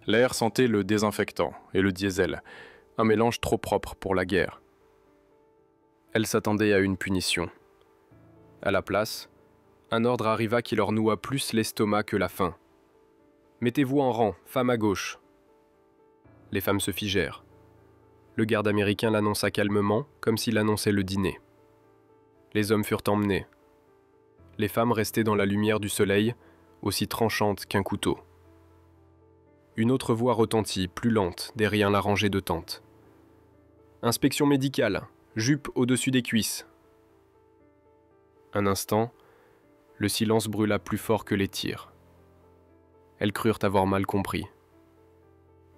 L'air sentait le désinfectant et le diesel, un mélange trop propre pour la guerre. Elle s'attendait à une punition. À la place, un ordre arriva qui leur noua plus l'estomac que la faim. « Mettez-vous en rang, femme à gauche !» Les femmes se figèrent. Le garde américain l'annonça calmement, comme s'il annonçait le dîner. Les hommes furent emmenés. Les femmes restaient dans la lumière du soleil, aussi tranchante qu'un couteau. Une autre voix retentit, plus lente, derrière la rangée de tentes. « Inspection médicale, jupe au-dessus des cuisses. » Un instant, le silence brûla plus fort que les tirs. Elles crurent avoir mal compris.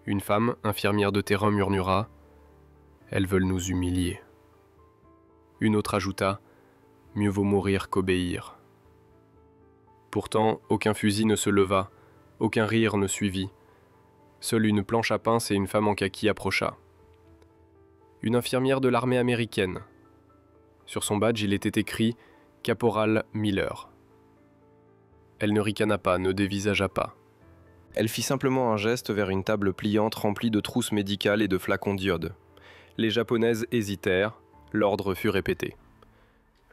Une femme, infirmière de terrain, murmura « Elles veulent nous humilier. » Une autre ajouta « Mieux vaut mourir qu'obéir. » Pourtant, aucun fusil ne se leva, aucun rire ne suivit. Seule une planche à pince et une femme en kaki approcha. Une infirmière de l'armée américaine. Sur son badge, il était écrit « Caporal Miller ». Elle ne ricana pas, ne dévisagea pas. Elle fit simplement un geste vers une table pliante remplie de trousses médicales et de flacons d'iode. Les japonaises hésitèrent, l'ordre fut répété.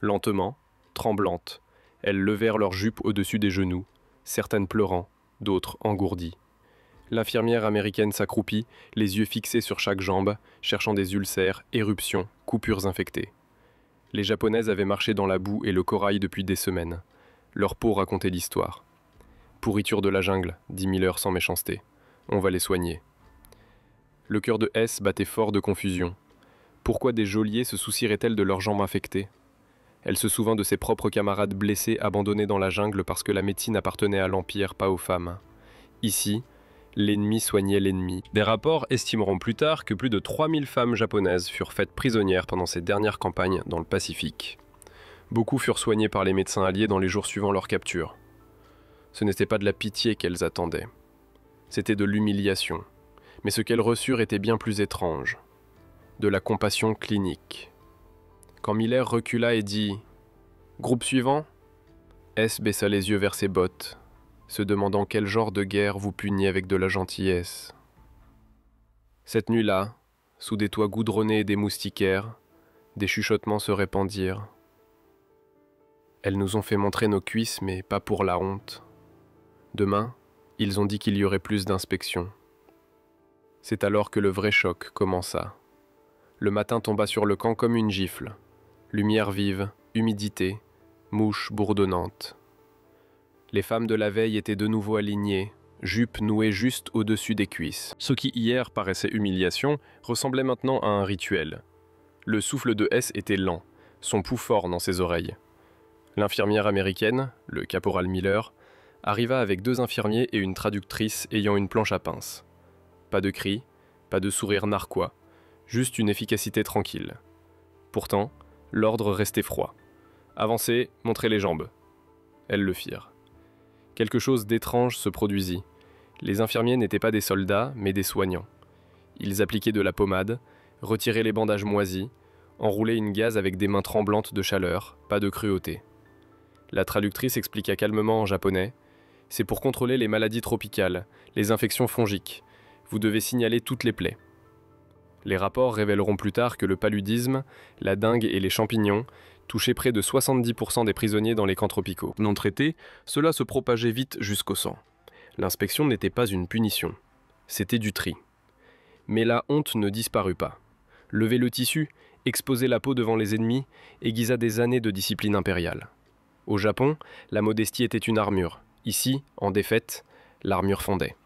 Lentement, tremblantes, elles levèrent leurs jupes au-dessus des genoux, certaines pleurant, d'autres engourdies. L'infirmière américaine s'accroupit, les yeux fixés sur chaque jambe, cherchant des ulcères, éruptions, coupures infectées. Les japonaises avaient marché dans la boue et le corail depuis des semaines. Leur peau racontait l'histoire. « Pourriture de la jungle », dit Miller sans méchanceté. « On va les soigner. » Le cœur de S battait fort de confusion. Pourquoi des geôliers se soucieraient-elles de leurs jambes infectées? Elle se souvint de ses propres camarades blessés abandonnés dans la jungle parce que la médecine appartenait à l'Empire, pas aux femmes. Ici, l'ennemi soignait l'ennemi. Des rapports estimeront plus tard que plus de 3000 femmes japonaises furent faites prisonnières pendant ces dernières campagnes dans le Pacifique. Beaucoup furent soignées par les médecins alliés dans les jours suivant leur capture. Ce n'était pas de la pitié qu'elles attendaient. C'était de l'humiliation. Mais ce qu'elles reçurent était bien plus étrange. De la compassion clinique. Quand Miller recula et dit « Groupe suivant », S baissa les yeux vers ses bottes, se demandant quel genre de guerre vous puniez avec de la gentillesse. Cette nuit-là, sous des toits goudronnés et des moustiquaires, des chuchotements se répandirent. Elles nous ont fait montrer nos cuisses, mais pas pour la honte. Demain, ils ont dit qu'il y aurait plus d'inspections. C'est alors que le vrai choc commença. Le matin tomba sur le camp comme une gifle. Lumière vive, humidité, mouches bourdonnantes. Les femmes de la veille étaient de nouveau alignées, jupes nouées juste au-dessus des cuisses. Ce qui hier paraissait humiliation ressemblait maintenant à un rituel. Le souffle de S était lent, son pouls fort dans ses oreilles. L'infirmière américaine, le caporal Miller, arriva avec 2 infirmiers et une traductrice ayant une planche à pince. Pas de cris, pas de sourire narquois, juste une efficacité tranquille. Pourtant, l'ordre restait froid. Avancez, montrez les jambes. Elles le firent. Quelque chose d'étrange se produisit. Les infirmiers n'étaient pas des soldats, mais des soignants. Ils appliquaient de la pommade, retiraient les bandages moisis, enroulaient une gaze avec des mains tremblantes de chaleur, pas de cruauté. La traductrice expliqua calmement en japonais « C'est pour contrôler les maladies tropicales, les infections fongiques. Vous devez signaler toutes les plaies. » Les rapports révéleront plus tard que le paludisme, la dengue et les champignons touchaient près de 70% des prisonniers dans les camps tropicaux. Non traités, cela se propageait vite jusqu'au sang. L'inspection n'était pas une punition, c'était du tri. Mais la honte ne disparut pas. Lever le tissu, exposer la peau devant les ennemis, aiguisa des années de discipline impériale. Au Japon, la modestie était une armure. Ici, en défaite, l'armure fondait.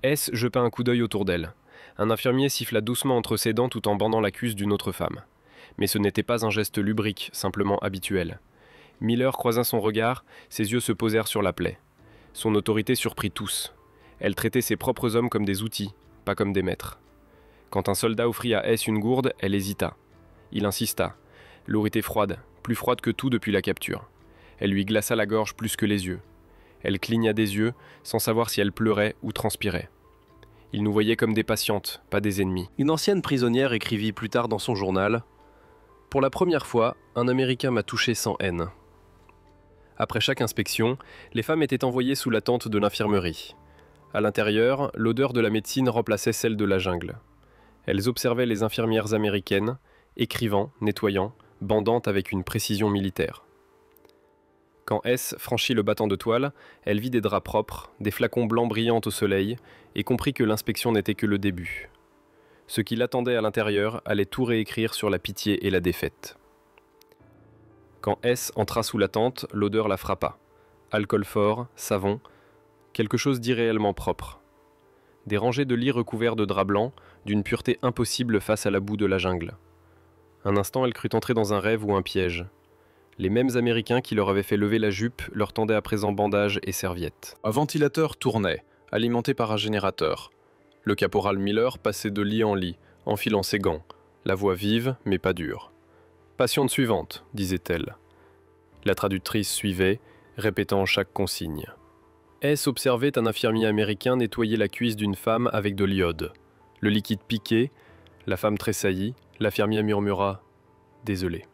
S jeta un coup d'œil autour d'elle. Un infirmier siffla doucement entre ses dents tout en bandant la cuisse d'une autre femme. Mais ce n'était pas un geste lubrique, simplement habituel. Miller croisa son regard, ses yeux se posèrent sur la plaie. Son autorité surprit tous. Elle traitait ses propres hommes comme des outils, pas comme des maîtres. Quand un soldat offrit à S une gourde, elle hésita. Il insista. L'eau était froide, plus froide que tout depuis la capture. Elle lui glaça la gorge plus que les yeux. Elle cligna des yeux, sans savoir si elle pleurait ou transpirait. Il nous voyait comme des patientes, pas des ennemis. Une ancienne prisonnière écrivit plus tard dans son journal « Pour la première fois, un Américain m'a touché sans haine. » Après chaque inspection, les femmes étaient envoyées sous la tente de l'infirmerie. À l'intérieur, l'odeur de la médecine remplaçait celle de la jungle. Elles observaient les infirmières américaines, écrivant, nettoyant, bandant avec une précision militaire. Quand S franchit le battant de toile, elle vit des draps propres, des flacons blancs brillants au soleil, et comprit que l'inspection n'était que le début. Ce qui l'attendait à l'intérieur allait tout réécrire sur la pitié et la défaite. Quand S entra sous la tente, l'odeur la frappa. Alcool fort, savon, quelque chose d'irréellement propre. Des rangées de lits recouverts de draps blancs, d'une pureté impossible face à la boue de la jungle. Un instant, elle crut entrer dans un rêve ou un piège. Les mêmes Américains qui leur avaient fait lever la jupe leur tendaient à présent bandages et serviettes. Un ventilateur tournait, alimenté par un générateur. Le caporal Miller passait de lit en lit, enfilant ses gants, la voix vive mais pas dure. « Patiente suivante », disait-elle. La traductrice suivait, répétant chaque consigne. S observait un infirmier américain nettoyer la cuisse d'une femme avec de l'iode. Le liquide piquait, la femme tressaillit, l'infirmier murmura « Désolé ».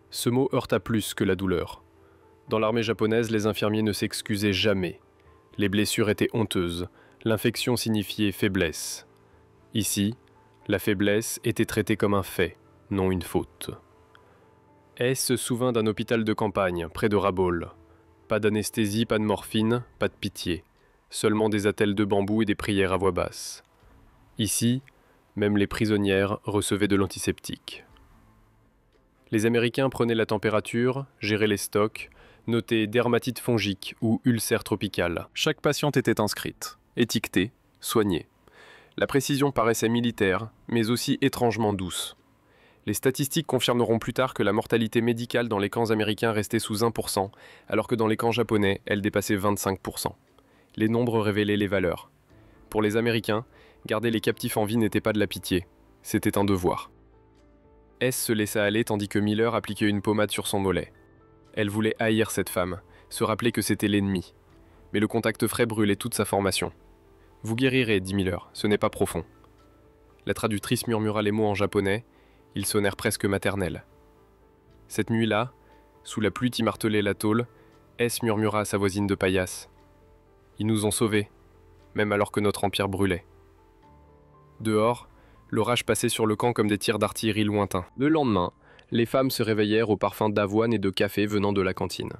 Ce mot heurta plus que la douleur. Dans l'armée japonaise, les infirmiers ne s'excusaient jamais. Les blessures étaient honteuses, l'infection signifiait faiblesse. Ici, la faiblesse était traitée comme un fait, non une faute. S se souvint d'un hôpital de campagne, près de Rabaul. Pas d'anesthésie, pas de morphine, pas de pitié. Seulement des attelles de bambou et des prières à voix basse. Ici, même les prisonnières recevaient de l'antiseptique. Les Américains prenaient la température, géraient les stocks, notaient dermatite fongique ou ulcère tropical. Chaque patiente était inscrite, étiquetée, soignée. La précision paraissait militaire, mais aussi étrangement douce. Les statistiques confirmeront plus tard que la mortalité médicale dans les camps américains restait sous 1%, alors que dans les camps japonais, elle dépassait 25%. Les nombres révélaient les valeurs. Pour les Américains, garder les captifs en vie n'était pas de la pitié, c'était un devoir. S se laissa aller tandis que Miller appliquait une pommade sur son mollet. Elle voulait haïr cette femme, se rappeler que c'était l'ennemi. Mais le contact frais brûlait toute sa formation. « Vous guérirez, dit Miller, ce n'est pas profond. » La traductrice murmura les mots en japonais, ils sonnèrent presque maternels. Cette nuit-là, sous la pluie qui martelait la tôle, S murmura à sa voisine de paillasse. « Ils nous ont sauvés, même alors que notre empire brûlait. » Dehors, l'orage passait sur le camp comme des tirs d'artillerie lointains. Le lendemain, les femmes se réveillèrent au parfum d'avoine et de café venant de la cantine.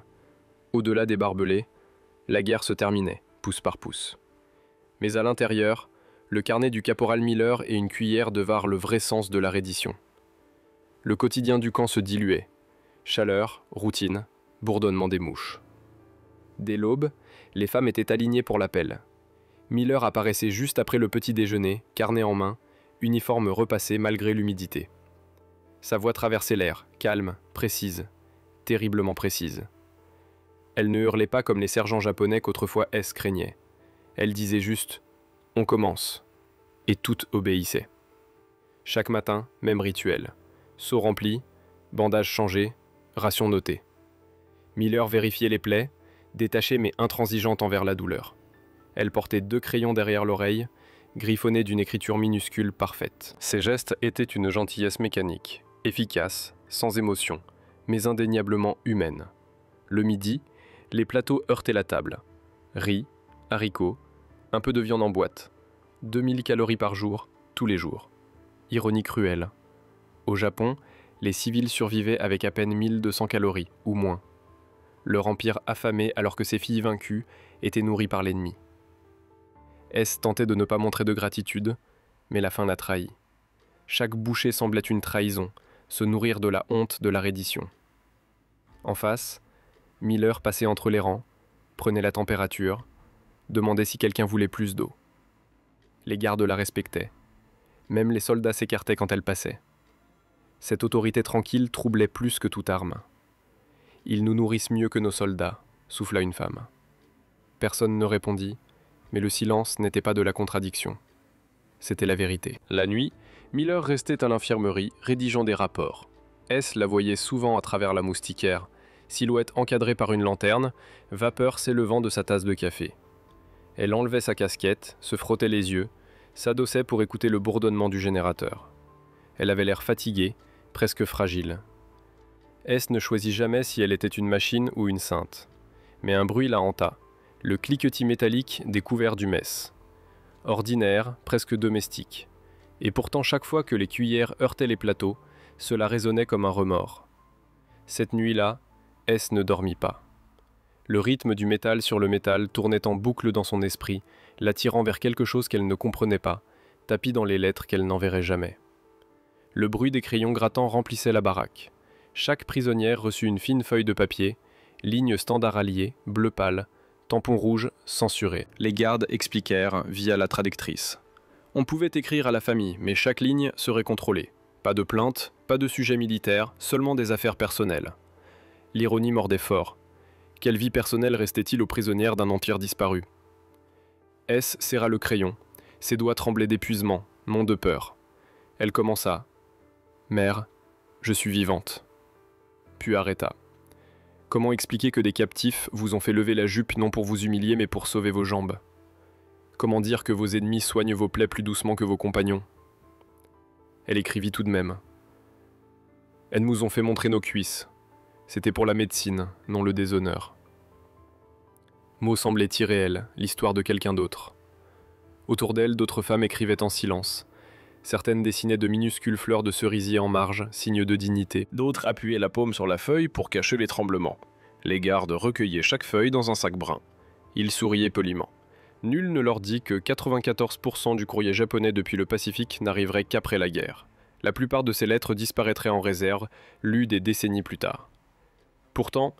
Au-delà des barbelés, la guerre se terminait, pouce par pouce. Mais à l'intérieur, le carnet du caporal Miller et une cuillère devinrent le vrai sens de la reddition. Le quotidien du camp se diluait. Chaleur, routine, bourdonnement des mouches. Dès l'aube, les femmes étaient alignées pour l'appel. Miller apparaissait juste après le petit déjeuner, carnet en main, uniforme repassé malgré l'humidité. Sa voix traversait l'air, calme, précise, terriblement précise. Elle ne hurlait pas comme les sergents japonais qu'autrefois S craignait. Elle disait juste « On commence » et toutes obéissaient. Chaque matin, même rituel. Seau rempli, bandage changé, ration notée. Miller vérifiait les plaies, détachée mais intransigeante envers la douleur. Elle portait 2 crayons derrière l'oreille, griffonnés d'une écriture minuscule parfaite. Ses gestes étaient une gentillesse mécanique, efficace, sans émotion, mais indéniablement humaine. Le midi, les plateaux heurtaient la table. Riz, haricots, un peu de viande en boîte. 2000 calories par jour, tous les jours. Ironie cruelle. Au Japon, les civils survivaient avec à peine 1200 calories, ou moins. Leur empire affamé alors que ses filles vaincues étaient nourries par l'ennemi. S tentait de ne pas montrer de gratitude, mais la faim la trahit. Chaque bouchée semblait une trahison, se nourrir de la honte de la reddition. En face, Miller passait entre les rangs, prenait la température, demandait si quelqu'un voulait plus d'eau. Les gardes la respectaient. Même les soldats s'écartaient quand elle passait. Cette autorité tranquille troublait plus que toute arme. « Ils nous nourrissent mieux que nos soldats », souffla une femme. Personne ne répondit, mais le silence n'était pas de la contradiction. C'était la vérité. La nuit, Miller restait à l'infirmerie, rédigeant des rapports. S la voyait souvent à travers la moustiquaire, silhouette encadrée par une lanterne, vapeur s'élevant de sa tasse de café. Elle enlevait sa casquette, se frottait les yeux, s'adossait pour écouter le bourdonnement du générateur. Elle avait l'air fatiguée, presque fragile. S ne choisit jamais si elle était une machine ou une sainte. Mais un bruit la hanta, Le cliquetis métallique des couverts du mess. Ordinaire, presque domestique. Et pourtant chaque fois que les cuillères heurtaient les plateaux, cela résonnait comme un remords. Cette nuit-là, S ne dormit pas. Le rythme du métal sur le métal tournait en boucle dans son esprit, l'attirant vers quelque chose qu'elle ne comprenait pas, tapis dans les lettres qu'elle n'enverrait jamais. Le bruit des crayons grattants remplissait la baraque. Chaque prisonnière reçut une fine feuille de papier, ligne standard alliée, bleu pâle, tampon rouge, censuré. Les gardes expliquèrent via la traductrice. On pouvait écrire à la famille, mais chaque ligne serait contrôlée. Pas de plainte, pas de sujet militaire, seulement des affaires personnelles. L'ironie mordait fort. Quelle vie personnelle restait-il aux prisonnières d'un empire disparu? S serra le crayon. Ses doigts tremblaient d'épuisement, non de peur. Elle commença. « Mère, je suis vivante. » Puis arrêta. Comment expliquer que des captifs vous ont fait lever la jupe non pour vous humilier mais pour sauver vos jambes? Comment dire que vos ennemis soignent vos plaies plus doucement que vos compagnons? Elle écrivit tout de même. Elles nous ont fait montrer nos cuisses. C'était pour la médecine, non le déshonneur. Mot semblait irréel, l'histoire de quelqu'un d'autre. Autour d'elle, d'autres femmes écrivaient en silence. Certaines dessinaient de minuscules fleurs de cerisier en marge, signe de dignité. D'autres appuyaient la paume sur la feuille pour cacher les tremblements. Les gardes recueillaient chaque feuille dans un sac brun. Ils souriaient poliment. Nul ne leur dit que 94% du courrier japonais depuis le Pacifique n'arriverait qu'après la guerre. La plupart de ces lettres disparaîtraient en réserve, lues des décennies plus tard. Pourtant,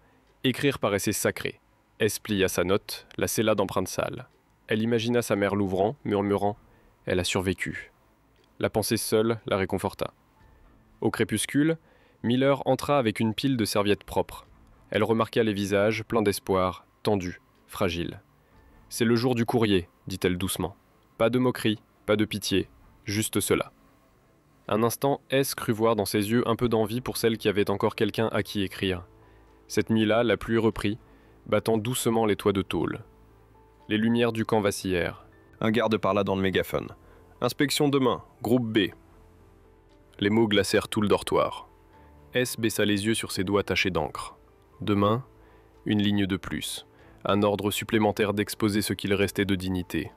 écrire paraissait sacré. S plia sa note, la scella d'empreintes sales. Elle imagina sa mère l'ouvrant, murmurant « Elle a survécu ». La pensée seule la réconforta. Au crépuscule, Miller entra avec une pile de serviettes propres. Elle remarqua les visages, pleins d'espoir, tendus, fragiles. « C'est le jour du courrier », dit-elle doucement. Pas de moquerie, pas de pitié, juste cela. Un instant, S crut voir dans ses yeux un peu d'envie pour celle qui avait encore quelqu'un à qui écrire. Cette nuit-là, la pluie reprit, battant doucement les toits de tôle. Les lumières du camp vacillèrent. Un garde parla dans le mégaphone. « Inspection demain, groupe B. » Les mots glacèrent tout le dortoir. S baissa les yeux sur ses doigts tachés d'encre. Demain, une ligne de plus. Un ordre supplémentaire d'exposer ce qu'il restait de dignité.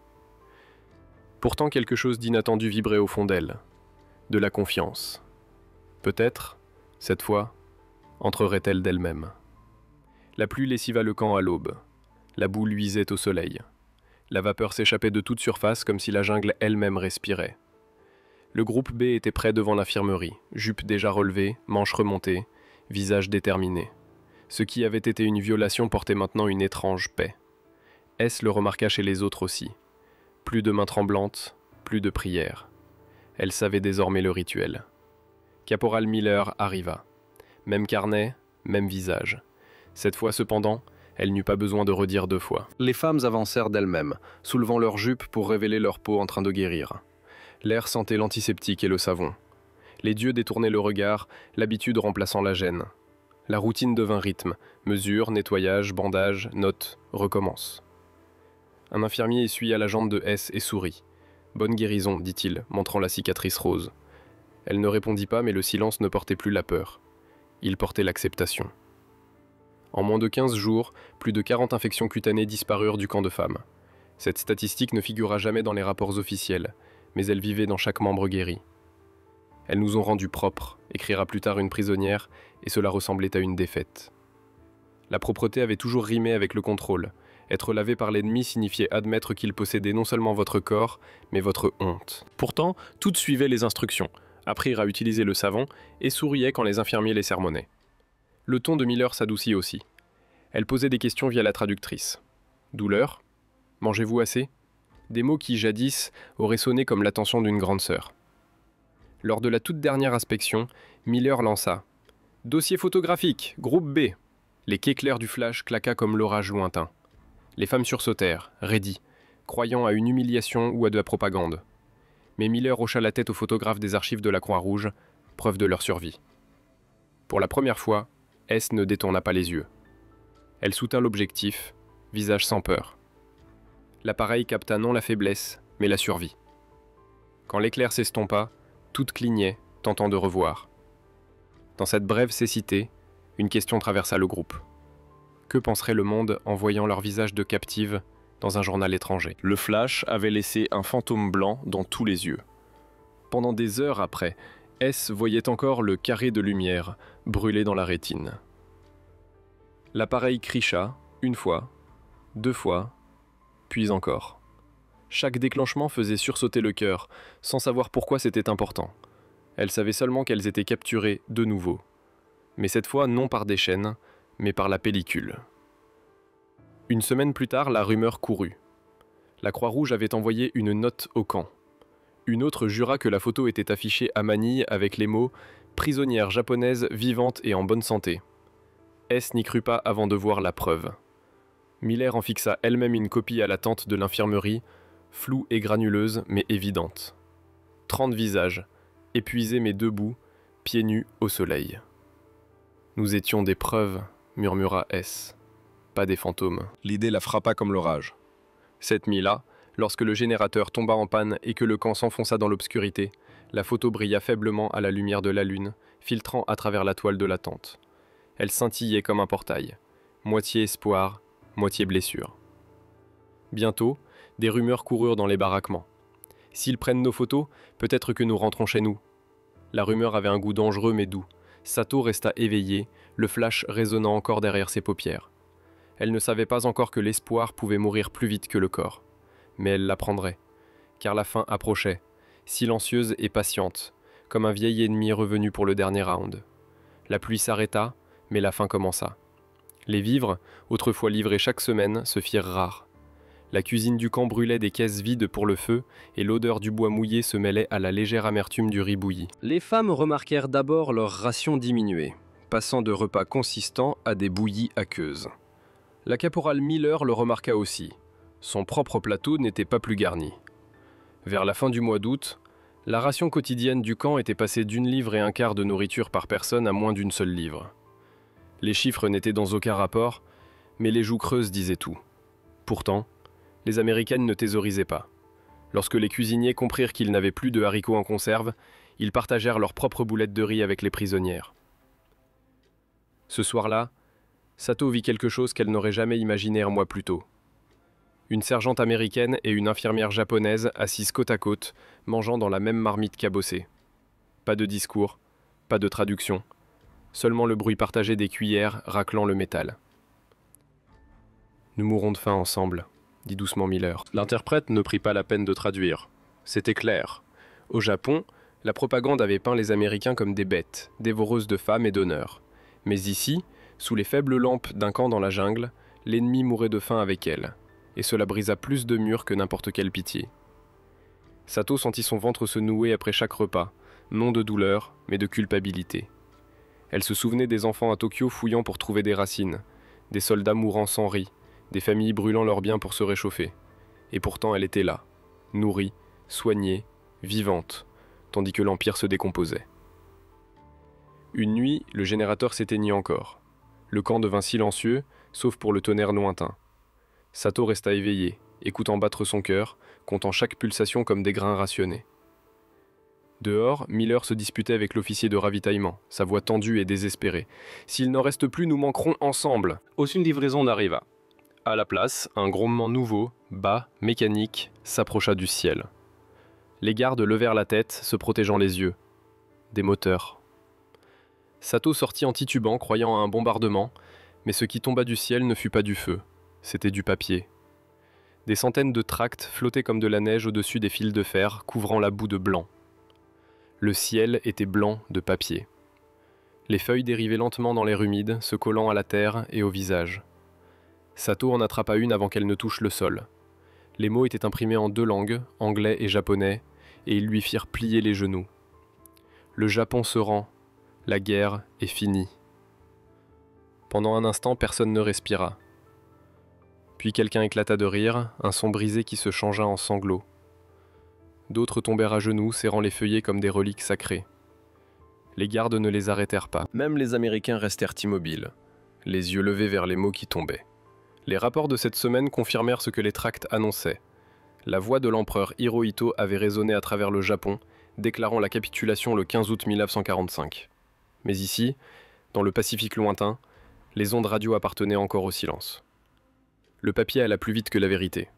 Pourtant quelque chose d'inattendu vibrait au fond d'elle. De la confiance. Peut-être, cette fois, entrerait-elle d'elle-même. La pluie lessiva le camp à l'aube. La boue luisait au soleil. La vapeur s'échappait de toute surface comme si la jungle elle-même respirait. Le groupe B était prêt devant l'infirmerie, jupe déjà relevée, manches remontées, visage déterminé. Ce qui avait été une violation portait maintenant une étrange paix. S le remarqua chez les autres aussi. Plus de mains tremblantes, plus de prières. Elle savait désormais le rituel. Caporal Miller arriva. Même carnet, même visage. Cette fois cependant, elle n'eut pas besoin de redire deux fois. Les femmes avancèrent d'elles-mêmes, soulevant leurs jupes pour révéler leur peau en train de guérir. L'air sentait l'antiseptique et le savon. Les dieux détournaient le regard, l'habitude remplaçant la gêne. La routine devint rythme, mesure, nettoyage, bandage, note, recommence. Un infirmier essuya la jambe de S et sourit. « Bonne guérison », dit-il, montrant la cicatrice rose. Elle ne répondit pas, mais le silence ne portait plus la peur. Il portait l'acceptation. En moins de 15 jours, plus de 40 infections cutanées disparurent du camp de femmes. Cette statistique ne figura jamais dans les rapports officiels, mais elle vivait dans chaque membre guéri. « Elles nous ont rendus propres », écrira plus tard une prisonnière, et cela ressemblait à une défaite. La propreté avait toujours rimé avec le contrôle. Être lavé par l'ennemi signifiait admettre qu'il possédait non seulement votre corps, mais votre honte. Pourtant, toutes suivaient les instructions, apprirent à utiliser le savon et souriaient quand les infirmiers les sermonnaient. Le ton de Miller s'adoucit aussi. Elle posait des questions via la traductrice. Douleur? Mangez-vous assez? Des mots qui, jadis, auraient sonné comme l'attention d'une grande sœur. Lors de la toute dernière inspection, Miller lança « Dossier photographique, groupe B ». Les quais clairs du flash claqua comme l'orage lointain. Les femmes sursautèrent, raidies, croyant à une humiliation ou à de la propagande. Mais Miller hocha la tête aux photographes des archives de la Croix-Rouge, preuve de leur survie. Pour la première fois, S ne détourna pas les yeux. Elle soutint l'objectif, visage sans peur. L'appareil capta non la faiblesse, mais la survie. Quand l'éclair s'estompa, toutes clignaient, tentant de revoir. Dans cette brève cécité, une question traversa le groupe. Que penserait le monde en voyant leur visage de captives dans un journal étranger? Le flash avait laissé un fantôme blanc dans tous les yeux. Pendant des heures après, S voyait encore le carré de lumière brûler dans la rétine. L'appareil cricha, une fois, deux fois, puis encore. Chaque déclenchement faisait sursauter le cœur, sans savoir pourquoi c'était important. Elle savait seulement qu'elles étaient capturées de nouveau. Mais cette fois non par des chaînes, mais par la pellicule. Une semaine plus tard, la rumeur courut. La Croix-Rouge avait envoyé une note au camp. Une autre jura que la photo était affichée à Manille avec les mots « prisonnière japonaise vivante et en bonne santé ». S n'y crut pas avant de voir la preuve. Miller en fixa elle-même une copie à la tente de l'infirmerie, floue et granuleuse, mais évidente. 30 visages, épuisés mais debout, pieds nus au soleil. « Nous étions des preuves », murmura S. Pas des fantômes. L'idée la frappa comme l'orage. Cette nuit-là, lorsque le générateur tomba en panne et que le camp s'enfonça dans l'obscurité, la photo brilla faiblement à la lumière de la lune, filtrant à travers la toile de la tente. Elle scintillait comme un portail, moitié espoir, moitié blessure. Bientôt, des rumeurs coururent dans les baraquements. « S'ils prennent nos photos, peut-être que nous rentrons chez nous. » La rumeur avait un goût dangereux mais doux. Sato resta éveillée, le flash résonnant encore derrière ses paupières. Elle ne savait pas encore que l'espoir pouvait mourir plus vite que le corps. Mais elle l'apprendrait, car la fin approchait, silencieuse et patiente, comme un vieil ennemi revenu pour le dernier round. La pluie s'arrêta, mais la faim commença. Les vivres, autrefois livrés chaque semaine, se firent rares. La cuisine du camp brûlait des caisses vides pour le feu, et l'odeur du bois mouillé se mêlait à la légère amertume du riz bouilli. Les femmes remarquèrent d'abord leur ration diminuer, passant de repas consistants à des bouillies aqueuses. La caporale Miller le remarqua aussi. Son propre plateau n'était pas plus garni. Vers la fin du mois d'août, la ration quotidienne du camp était passée d'1,25 livre de nourriture par personne à moins d'1 seule livre. Les chiffres n'étaient dans aucun rapport, mais les joues creuses disaient tout. Pourtant, les Américaines ne thésaurisaient pas. Lorsque les cuisiniers comprirent qu'ils n'avaient plus de haricots en conserve, ils partagèrent leurs propres boulettes de riz avec les prisonnières. Ce soir-là, Sato vit quelque chose qu'elle n'aurait jamais imaginé un mois plus tôt. Une sergente américaine et une infirmière japonaise assises côte à côte, mangeant dans la même marmite cabossée. Pas de discours, pas de traduction, seulement le bruit partagé des cuillères raclant le métal. « Nous mourrons de faim ensemble », dit doucement Miller. L'interprète ne prit pas la peine de traduire. C'était clair. Au Japon, la propagande avait peint les Américains comme des bêtes, dévoreuses de femmes et d'honneur. Mais ici, sous les faibles lampes d'un camp dans la jungle, l'ennemi mourait de faim avec elle, et cela brisa plus de murs que n'importe quelle pitié. Sato sentit son ventre se nouer après chaque repas, non de douleur, mais de culpabilité. Elle se souvenait des enfants à Tokyo fouillant pour trouver des racines, des soldats mourant sans riz, des familles brûlant leurs biens pour se réchauffer. Et pourtant elle était là, nourrie, soignée, vivante, tandis que l'Empire se décomposait. Une nuit, le générateur s'éteignit encore. Le camp devint silencieux, sauf pour le tonnerre lointain. Sato resta éveillée, écoutant battre son cœur, comptant chaque pulsation comme des grains rationnés. Dehors, Miller se disputait avec l'officier de ravitaillement, sa voix tendue et désespérée. « S'il n'en reste plus, nous manquerons ensemble !» Aucune livraison n'arriva. À la place, un grondement nouveau, bas, mécanique, s'approcha du ciel. Les gardes levèrent la tête, se protégeant les yeux. Des moteurs. Sato sortit en titubant, croyant à un bombardement, mais ce qui tomba du ciel ne fut pas du feu, c'était du papier. Des centaines de tracts flottaient comme de la neige au-dessus des fils de fer, couvrant la boue de blanc. Le ciel était blanc de papier. Les feuilles dérivaient lentement dans l'air humide, se collant à la terre et au visage. Sato en attrapa une avant qu'elle ne touche le sol. Les mots étaient imprimés en 2 langues, anglais et japonais, et ils lui firent plier les genoux. Le Japon se rend, la guerre est finie. Pendant un instant, personne ne respira. Puis quelqu'un éclata de rire, un son brisé qui se changea en sanglots. D'autres tombèrent à genoux, serrant les feuillets comme des reliques sacrées. Les gardes ne les arrêtèrent pas. Même les Américains restèrent immobiles, les yeux levés vers les mots qui tombaient. Les rapports de cette semaine confirmèrent ce que les tracts annonçaient. La voix de l'empereur Hirohito avait résonné à travers le Japon, déclarant la capitulation le 15 août 1945. Mais ici, dans le Pacifique lointain, Les ondes radio appartenaient encore au silence. Le papier alla plus vite que la vérité.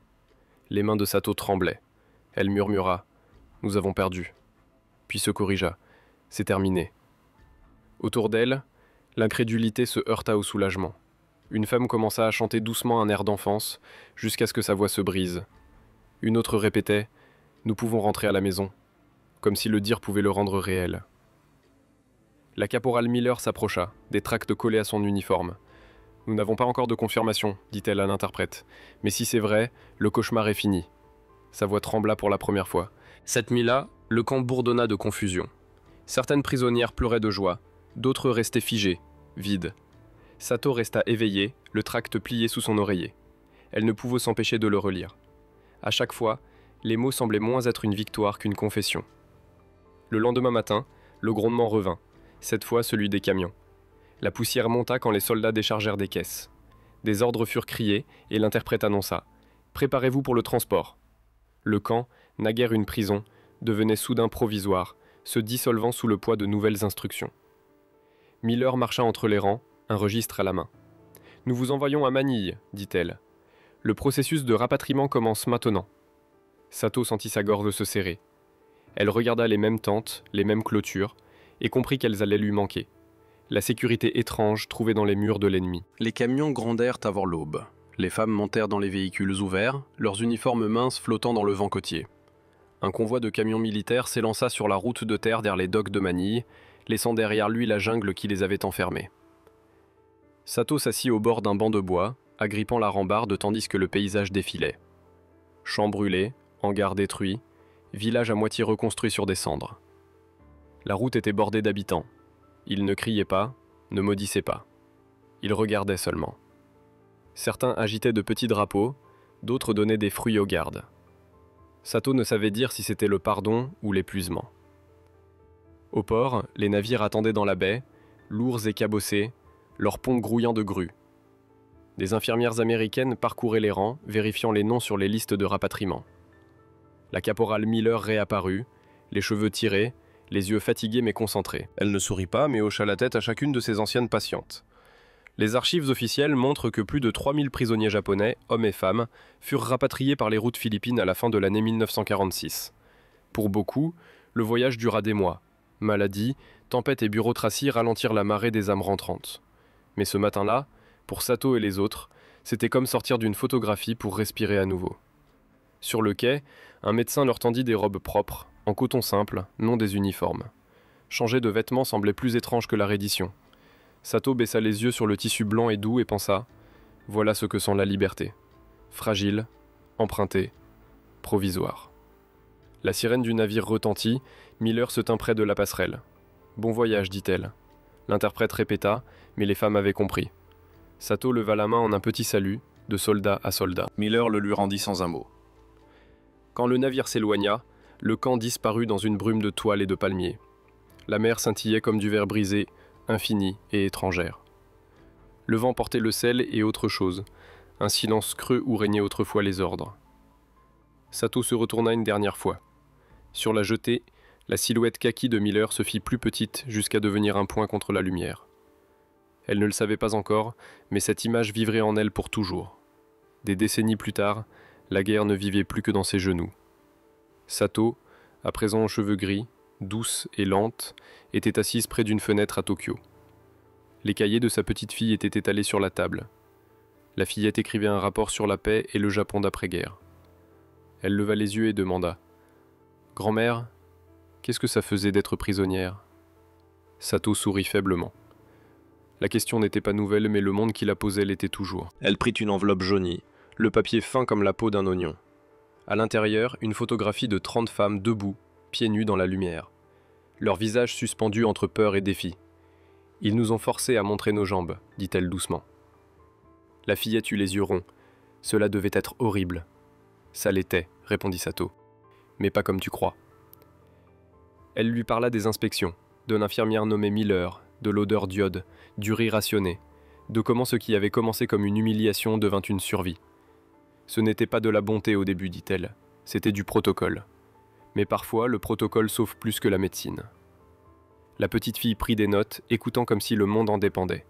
Les mains de Sato tremblaient. Elle murmura « Nous avons perdu », puis se corrigea « C'est terminé ». Autour d'elle, l'incrédulité se heurta au soulagement. Une femme commença à chanter doucement un air d'enfance, jusqu'à ce que sa voix se brise. Une autre répétait « Nous pouvons rentrer à la maison », comme si le dire pouvait le rendre réel. La caporale Miller s'approcha, des tracts collés à son uniforme. « Nous n'avons pas encore de confirmation, dit-elle à l'interprète. Mais si c'est vrai, le cauchemar est fini. » Sa voix trembla pour la première fois. Cette nuit-là, le camp bourdonna de confusion. Certaines prisonnières pleuraient de joie, d'autres restaient figées, vides. Sato resta éveillée, le tract plié sous son oreiller. Elle ne pouvait s'empêcher de le relire. À chaque fois, les mots semblaient moins être une victoire qu'une confession. Le lendemain matin, le grondement revint, cette fois celui des camions. La poussière monta quand les soldats déchargèrent des caisses. Des ordres furent criés et l'interprète annonça « Préparez-vous pour le transport ». Le camp, naguère une prison, devenait soudain provisoire, se dissolvant sous le poids de nouvelles instructions. Miller marcha entre les rangs, un registre à la main. « Nous vous envoyons à Manille, dit-elle. Le processus de rapatriement commence maintenant. » Sato sentit sa gorge se serrer. Elle regarda les mêmes tentes, les mêmes clôtures, et comprit qu'elles allaient lui manquer. La sécurité étrange trouvée dans les murs de l'ennemi. Les camions grondèrent avant l'aube. Les femmes montèrent dans les véhicules ouverts, leurs uniformes minces flottant dans le vent côtier. Un convoi de camions militaires s'élança sur la route de terre vers les docks de Manille, laissant derrière lui la jungle qui les avait enfermés. Sato s'assit au bord d'un banc de bois, agrippant la rambarde tandis que le paysage défilait. Champs brûlés, hangars détruits, village à moitié reconstruit sur des cendres. La route était bordée d'habitants. Ils ne criaient pas, ne maudissaient pas. Ils regardaient seulement. Certains agitaient de petits drapeaux, d'autres donnaient des fruits aux gardes. Sato ne savait dire si c'était le pardon ou l'épuisement. Au port, les navires attendaient dans la baie, lourds et cabossés, leurs ponts grouillant de grues. Des infirmières américaines parcouraient les rangs, vérifiant les noms sur les listes de rapatriement. La caporale Miller réapparut, les cheveux tirés, les yeux fatigués mais concentrés. Elle ne sourit pas, mais hocha la tête à chacune de ses anciennes patientes. Les archives officielles montrent que plus de 3000 prisonniers japonais, hommes et femmes, furent rapatriés par les routes philippines à la fin de l'année 1946. Pour beaucoup, le voyage dura des mois. Maladie, tempête et bureaucratie ralentirent la marée des âmes rentrantes. Mais ce matin-là, pour Sato et les autres, c'était comme sortir d'une photographie pour respirer à nouveau. Sur le quai, un médecin leur tendit des robes propres, en coton simple, non des uniformes. Changer de vêtements semblait plus étrange que la reddition. Sato baissa les yeux sur le tissu blanc et doux et pensa « Voilà ce que sent la liberté. Fragile, empruntée, provisoire. » La sirène du navire retentit, Miller se tint près de la passerelle. « Bon voyage, dit-elle. » L'interprète répéta, mais les femmes avaient compris. Sato leva la main en un petit salut, de soldat à soldat. Miller le lui rendit sans un mot. Quand le navire s'éloigna, le camp disparut dans une brume de toiles et de palmiers. La mer scintillait comme du verre brisé, infinie et étrangère. Le vent portait le sel et autre chose, un silence creux où régnaient autrefois les ordres. Sato se retourna une dernière fois. Sur la jetée, la silhouette kaki de Miller se fit plus petite jusqu'à devenir un point contre la lumière. Elle ne le savait pas encore, mais cette image vivrait en elle pour toujours. Des décennies plus tard, la guerre ne vivait plus que dans ses genoux. Sato, à présent aux cheveux gris, douce et lente, était assise près d'une fenêtre à Tokyo. Les cahiers de sa petite fille étaient étalés sur la table. La fillette écrivait un rapport sur la paix et le Japon d'après-guerre. Elle leva les yeux et demanda « Grand-mère, qu'est-ce que ça faisait d'être prisonnière ?» Sato sourit faiblement. La question n'était pas nouvelle, mais le monde qui la posait l'était toujours. Elle prit une enveloppe jaunie, le papier fin comme la peau d'un oignon. À l'intérieur, une photographie de 30 femmes debout, pieds nus dans la lumière. Leurs visages suspendus entre peur et défi. « Ils nous ont forcés à montrer nos jambes, dit-elle doucement. La fillette eut les yeux ronds. Cela devait être horrible. Ça l'était, répondit Sato. Mais pas comme tu crois. Elle lui parla des inspections, de l'infirmière nommée Miller, de l'odeur d'iode, du riz rationné, de comment ce qui avait commencé comme une humiliation devint une survie. Ce n'était pas de la bonté au début, dit-elle, c'était du protocole. Mais parfois, le protocole sauve plus que la médecine. La petite fille prit des notes, écoutant comme si le monde en dépendait.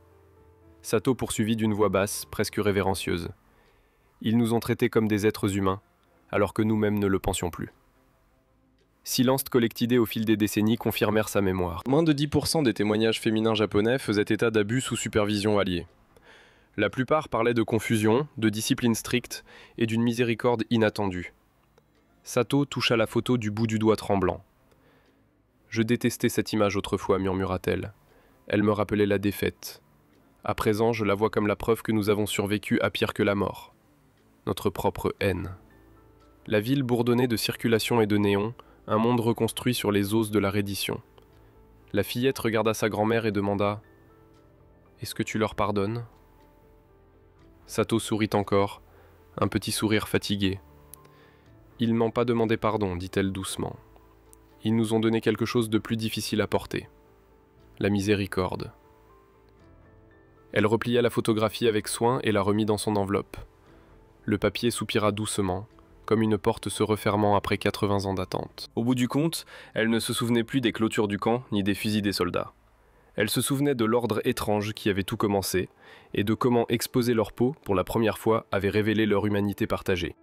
Sato poursuivit d'une voix basse, presque révérencieuse. Ils nous ont traités comme des êtres humains, alors que nous-mêmes ne le pensions plus. Silence collectidé au fil des décennies confirmèrent sa mémoire. Moins de 10% des témoignages féminins japonais faisaient état d'abus sous supervision alliée. La plupart parlaient de confusion, de discipline stricte et d'une miséricorde inattendue. Sato toucha la photo du bout du doigt tremblant. « Je détestais cette image autrefois, murmura-t-elle. Elle me rappelait la défaite. À présent, je la vois comme la preuve que nous avons survécu à pire que la mort. Notre propre haine. » La ville bourdonnait de circulation et de néons, un monde reconstruit sur les os de la reddition. La fillette regarda sa grand-mère et demanda « Est-ce que tu leur pardonnes ?» Sato sourit encore, un petit sourire fatigué. « Ils m'ont pas demandé pardon, dit-elle doucement. Ils nous ont donné quelque chose de plus difficile à porter. La miséricorde. » Elle replia la photographie avec soin et la remit dans son enveloppe. Le papier soupira doucement, comme une porte se refermant après 80 ans d'attente. Au bout du compte, elle ne se souvenait plus des clôtures du camp ni des fusils des soldats. Elle se souvenait de l'ordre étrange qui avait tout commencé, et de comment exposer leur peau, pour la première fois, avait révélé leur humanité partagée.